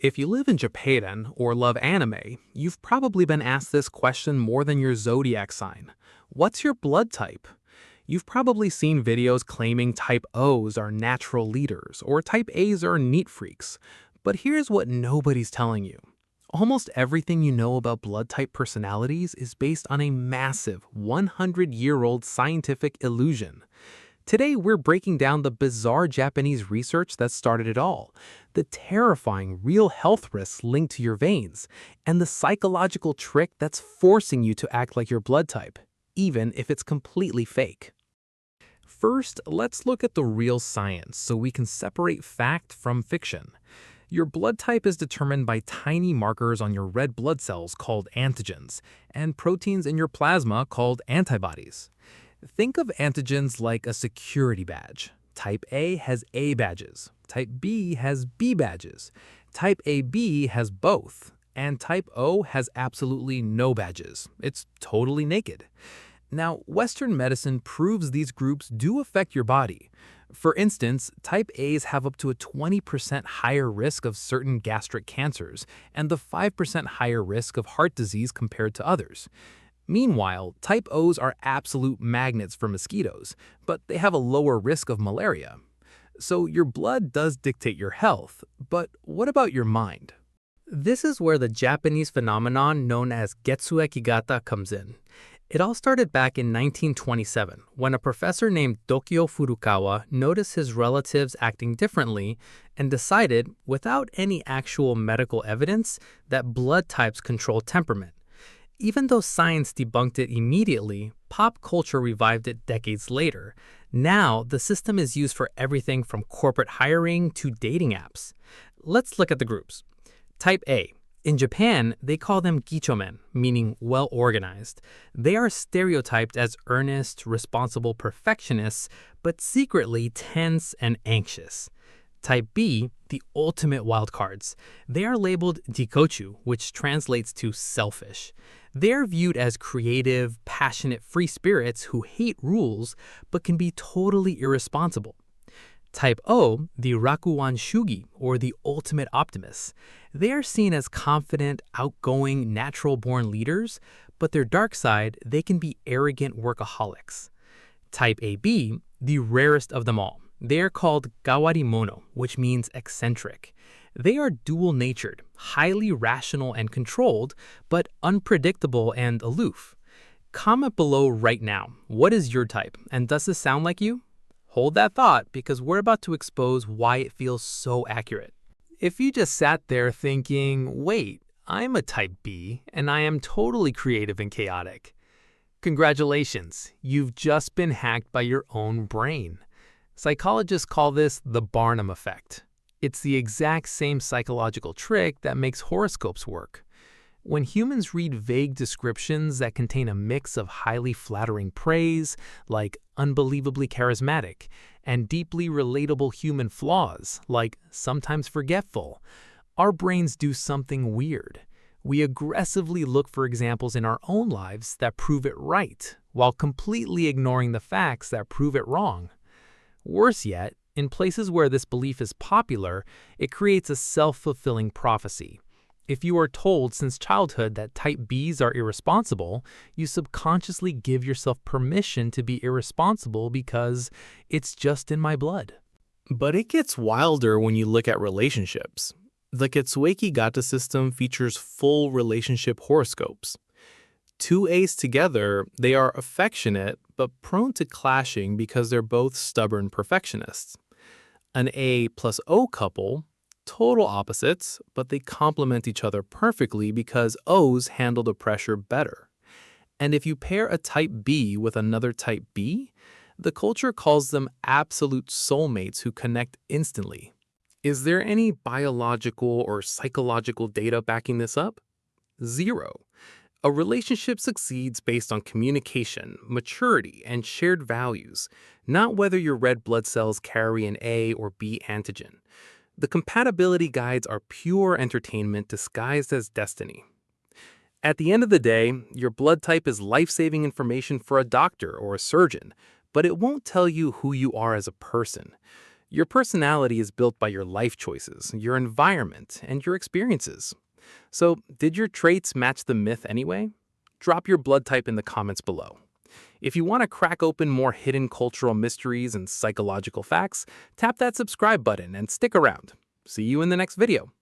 If you live in Japan or love anime, you've probably been asked this question more than your zodiac sign. What's your blood type? You've probably seen videos claiming type O's are natural leaders or type A's are neat freaks. But here's what nobody's telling you. Almost everything you know about blood type personalities is based on a massive 100-year-old scientific illusion. Today, we're breaking down the bizarre Japanese research that started it all, the terrifying real health risks linked to your veins, and the psychological trick that's forcing you to act like your blood type, even if it's completely fake. First, let's look at the real science so we can separate fact from fiction. Your blood type is determined by tiny markers on your red blood cells called antigens, and proteins in your plasma called antibodies. Think of antigens like a security badge. Type A has A badges, type B has B badges, type AB has both, and type O has absolutely no badges. It's totally naked. Now, Western medicine proves these groups do affect your body. For instance, type A's have up to a 20% higher risk of certain gastric cancers and the 5% higher risk of heart disease compared to others. Meanwhile, type O's are absolute magnets for mosquitoes, but they have a lower risk of malaria. So your blood does dictate your health, but what about your mind? This is where the Japanese phenomenon known as Ketsueki-gata comes in. It all started back in 1927, when a professor named Tokyo Furukawa noticed his relatives acting differently and decided, without any actual medical evidence, that blood types control temperament. Even though science debunked it immediately, pop culture revived it decades later. Now, the system is used for everything from corporate hiring to dating apps. Let's look at the groups. Type A. In Japan, they call them gichomen, meaning well-organized. They are stereotyped as earnest, responsible perfectionists, but secretly tense and anxious. Type B, the ultimate wildcards. They are labeled jikochu, which translates to selfish. They are viewed as creative, passionate free spirits who hate rules but can be totally irresponsible. Type O, the rakuwan shugi, or the ultimate optimists. They are seen as confident, outgoing, natural-born leaders, but their dark side, they can be arrogant workaholics. Type AB, the rarest of them all. They are called gawarimono, which means eccentric. They are dual-natured, highly rational and controlled, but unpredictable and aloof. Comment below right now, what is your type, and does this sound like you? Hold that thought, because we're about to expose why it feels so accurate. If you just sat there thinking, wait, I'm a type B, and I am totally creative and chaotic. Congratulations, you've just been hacked by your own brain. Psychologists call this the Barnum Effect. It's the exact same psychological trick that makes horoscopes work. When humans read vague descriptions that contain a mix of highly flattering praise, like unbelievably charismatic, and deeply relatable human flaws, like sometimes forgetful, our brains do something weird. We aggressively look for examples in our own lives that prove it right, while completely ignoring the facts that prove it wrong. Worse yet, in places where this belief is popular, it creates a self-fulfilling prophecy. If you are told since childhood that type Bs are irresponsible, you subconsciously give yourself permission to be irresponsible because it's just in my blood. But it gets wilder when you look at relationships. The Ketsueki-gata system features full relationship horoscopes. Two A's together, they are affectionate but prone to clashing because they're both stubborn perfectionists. An A plus O couple, total opposites, but they complement each other perfectly because O's handle the pressure better. And if you pair a type B with another type B, the culture calls them absolute soulmates who connect instantly. Is there any biological or psychological data backing this up? Zero. A relationship succeeds based on communication, maturity, and shared values, not whether your red blood cells carry an A or B antigen. The compatibility guides are pure entertainment disguised as destiny. At the end of the day, your blood type is life-saving information for a doctor or a surgeon, but it won't tell you who you are as a person. Your personality is built by your life choices, your environment, and your experiences. So, did your traits match the myth anyway? Drop your blood type in the comments below. If you want to crack open more hidden cultural mysteries and psychological facts, tap that subscribe button and stick around. See you in the next video.